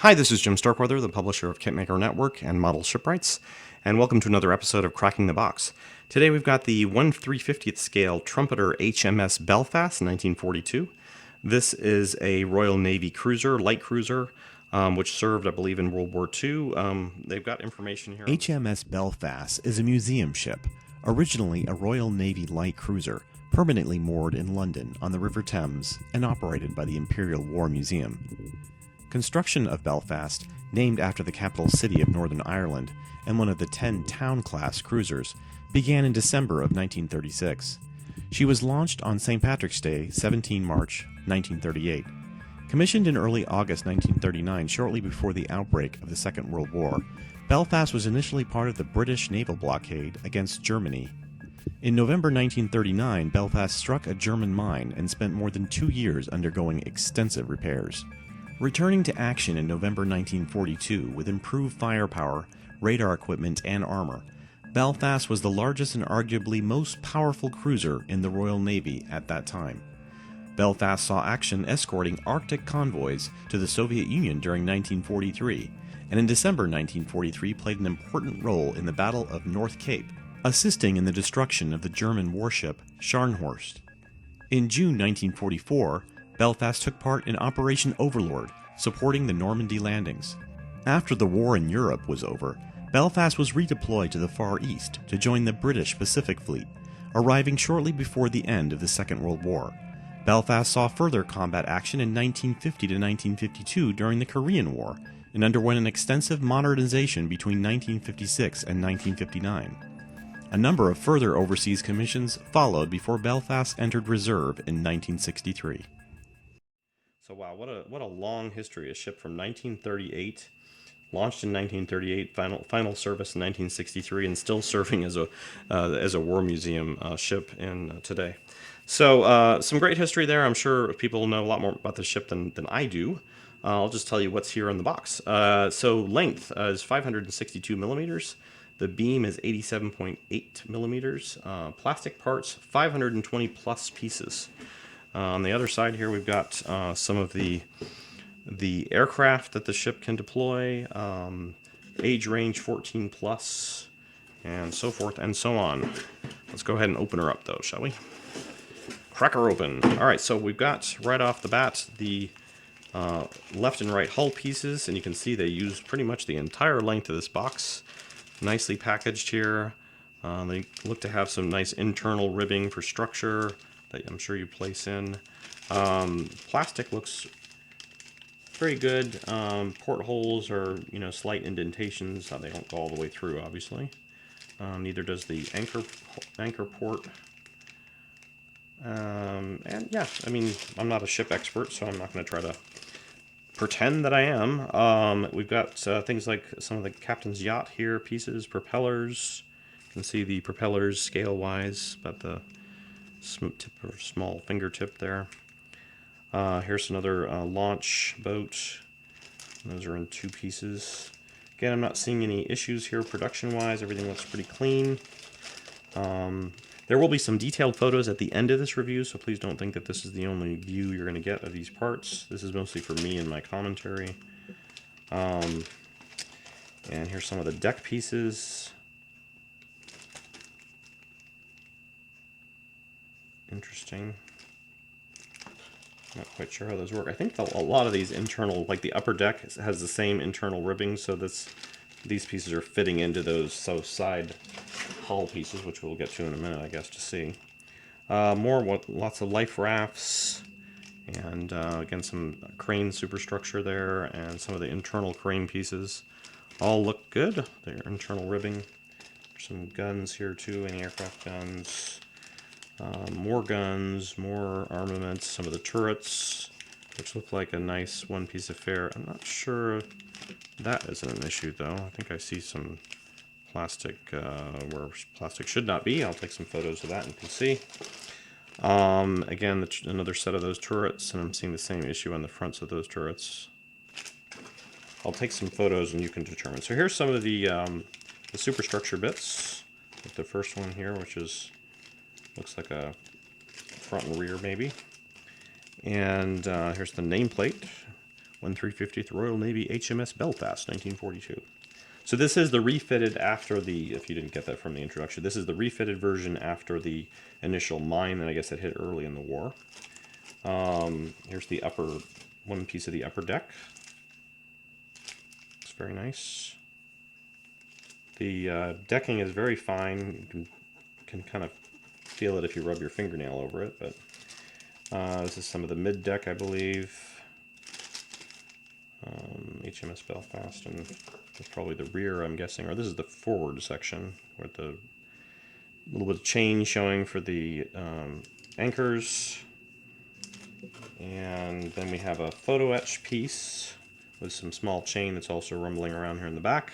Hi, this is Jim Starkweather, the publisher of KitMaker Network and Model Shipwrights, and welcome to another episode of Cracking the Box. Today we've got the 1/350th scale Trumpeter HMS Belfast, 1942. This is a Royal Navy cruiser, light cruiser, which served, I believe, in World War II. They've got information here. HMS Belfast is a museum ship, originally a Royal Navy light cruiser, permanently moored in London on the River Thames and operated by the Imperial War Museum. Construction of Belfast, named after the capital city of Northern Ireland and one of the 10 Town-class cruisers, began in December of 1936. She was launched on St. Patrick's Day, 17 March 1938. Commissioned in early August 1939, shortly before the outbreak of the Second World War, Belfast was initially part of the British naval blockade against Germany. In November 1939, Belfast struck a German mine and spent more than 2 years undergoing extensive repairs. Returning to action in November 1942 with improved firepower, radar equipment, and armor, Belfast was the largest and arguably most powerful cruiser in the Royal Navy at that time. Belfast saw action escorting Arctic convoys to the Soviet Union during 1943, and in December 1943 played an important role in the Battle of North Cape, assisting in the destruction of the German warship Scharnhorst. In June 1944, Belfast took part in Operation Overlord, supporting the Normandy landings. After the war in Europe was over, Belfast was redeployed to the Far East to join the British Pacific Fleet, arriving shortly before the end of the Second World War. Belfast saw further combat action in 1950 to 1952 during the Korean War, and underwent an extensive modernization between 1956 and 1959. A number of further overseas commissions followed before Belfast entered reserve in 1963. So wow, what a long history. A ship from 1938, launched in 1938, final service in 1963, and still serving as a war museum ship in today. So some great history there. I'm sure people know a lot more about the ship than I do. I'll just tell you what's here in the box. So length is 562 millimeters. The beam is 87.8 millimeters. Plastic parts, 520 plus pieces. On the other side here, we've got some of the aircraft that the ship can deploy, age range 14 plus, and so forth and so on. Let's go ahead and open her up, though, shall we? Crack her open. All right, so we've got right off the bat the left and right hull pieces, and you can see they use pretty much the entire length of this box. Nicely packaged here. They look to have some nice internal ribbing for structure that I'm sure you place in. Plastic looks very good. Portholes are, slight indentations. They don't go all the way through, obviously. Neither does the anchor port. And yeah, I'm not a ship expert, so I'm not going to try to pretend that I am. We've got things like some of the captain's yacht here, pieces, propellers. You can see the propellers scale-wise, about the small fingertip there. Here's another launch boat. Those are in 2 pieces. Again, I'm not seeing any issues here production-wise. Everything looks pretty clean. There will be some detailed photos at the end of this review, so please don't think that this is the only view you're going to get of these parts. This is mostly for me and my commentary. And here's some of the deck pieces. Interesting. Not quite sure how those work. I think a lot of these internal, like the upper deck, has the same internal ribbing, so these pieces are fitting into those side hull pieces, which we'll get to in a minute, I guess, to see. Lots of life rafts, and again, some crane superstructure there, and some of the internal crane pieces all look good. Their internal ribbing. Some guns here too, anti-aircraft guns. More guns, more armaments, some of the turrets, which look like a nice one-piece affair. I'm not sure that isn't an issue, though. I think I see some plastic where plastic should not be. I'll take some photos of that and you can see. Again, another set of those turrets, and I'm seeing the same issue on the fronts of those turrets. I'll take some photos and you can determine. So here's some of the superstructure bits. Like the first one here, which looks like a front and rear maybe. And here's the nameplate, 1/350th Royal Navy HMS Belfast, 1942. So this is the refitted after the, if you didn't get that from the introduction, this is the refitted version after the initial mine that I guess it hit early in the war. Here's the one piece of the upper deck. It's very nice. The decking is very fine. You can kind of feel it if you rub your fingernail over it, but this is some of the mid deck, I believe. HMS Belfast, and that's probably the rear, I'm guessing, or this is the forward section with the little bit of chain showing for the anchors. And then we have a photo etch piece with some small chain that's also rumbling around here in the back.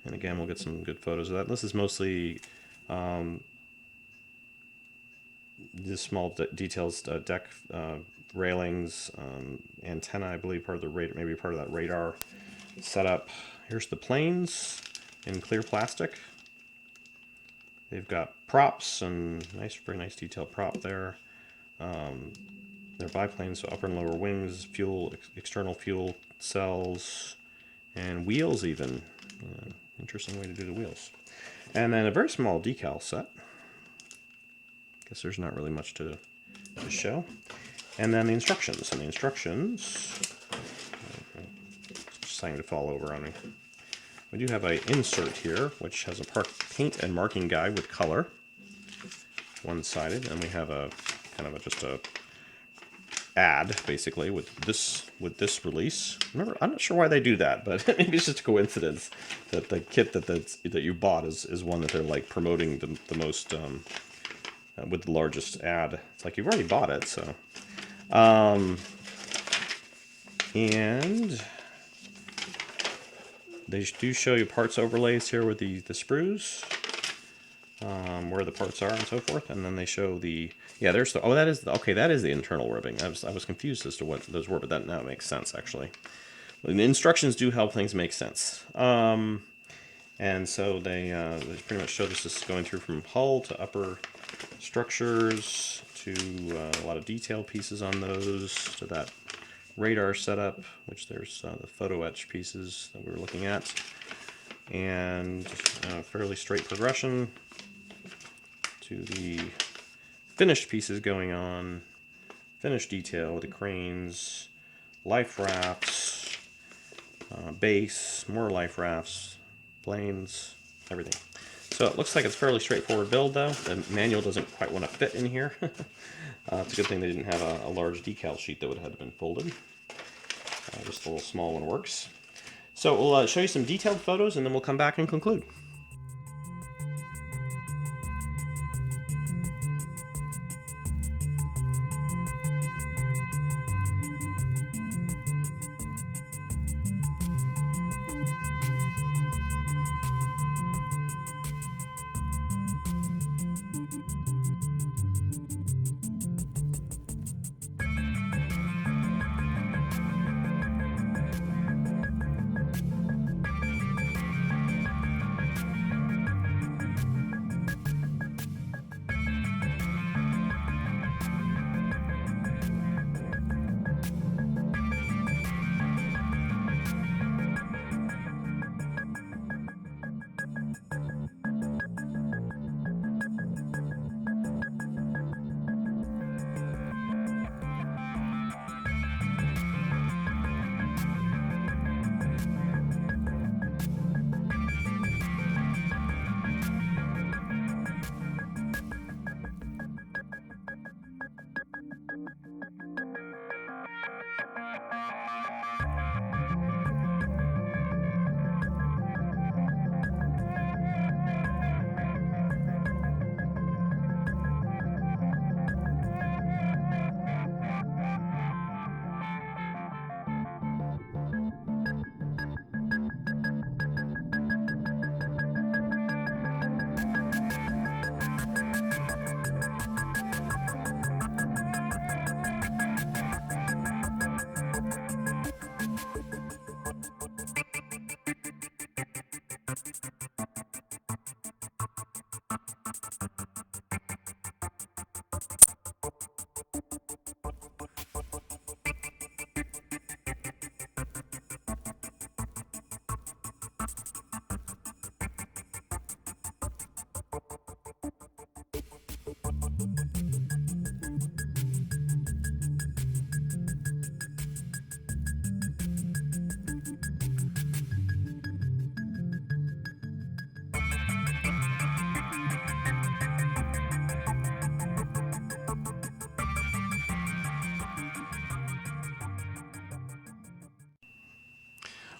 And again, we'll get some good photos of that. This is mostly the small details, deck railings, antenna, I believe, part of the radar, maybe part of that radar setup. Here's the planes in clear plastic. They've got props and very nice detailed prop there. They're biplanes, so upper and lower wings, fuel, external fuel cells, and wheels even. Interesting way to do the wheels. And then a very small decal set. Guess there's not really much to show. And then the instructions. And the instructions, it's starting to fall over on me. We do have an insert here, which has a paint and marking guide with color, one-sided, and we have a kind of just a ad basically with this release. Remember, I'm not sure why they do that, but maybe it's just a coincidence that the kit that you bought is one that they're like promoting the most with the largest ad. It's like you've already bought it, so. And they do show you parts overlays here with the sprues, where the parts are and so forth, and then they show the there's the that is the internal ribbing. I was confused as to what those were, but that now makes sense actually. The instructions do help things make sense, and so they pretty much show this is going through from hull to upper structures to a lot of detail pieces on those, to that radar setup, which there's the photo etch pieces that we were looking at, and fairly straight progression to the finished pieces going on, finished detail with the cranes, life rafts, base, more life rafts, planes, everything. So it looks like it's fairly straightforward build though. The manual doesn't quite want to fit in here. It's a good thing they didn't have a large decal sheet that would have been folded. Just a little small one works. So we'll show you some detailed photos and then we'll come back and conclude.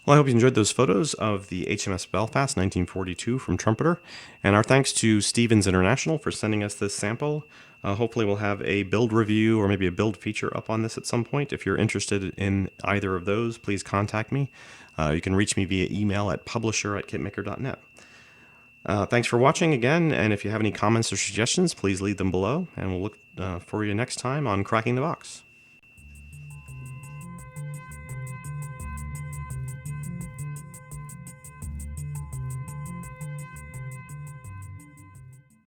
Well, I hope you enjoyed those photos of the HMS Belfast 1942 from Trumpeter. And our thanks to Stevens International for sending us this sample. Hopefully we'll have a build review or maybe a build feature up on this at some point. If you're interested in either of those, please contact me. You can reach me via email at publisher@kitmaker.net. Thanks for watching again, and if you have any comments or suggestions, please leave them below, and we'll look for you next time on Cracking the Box.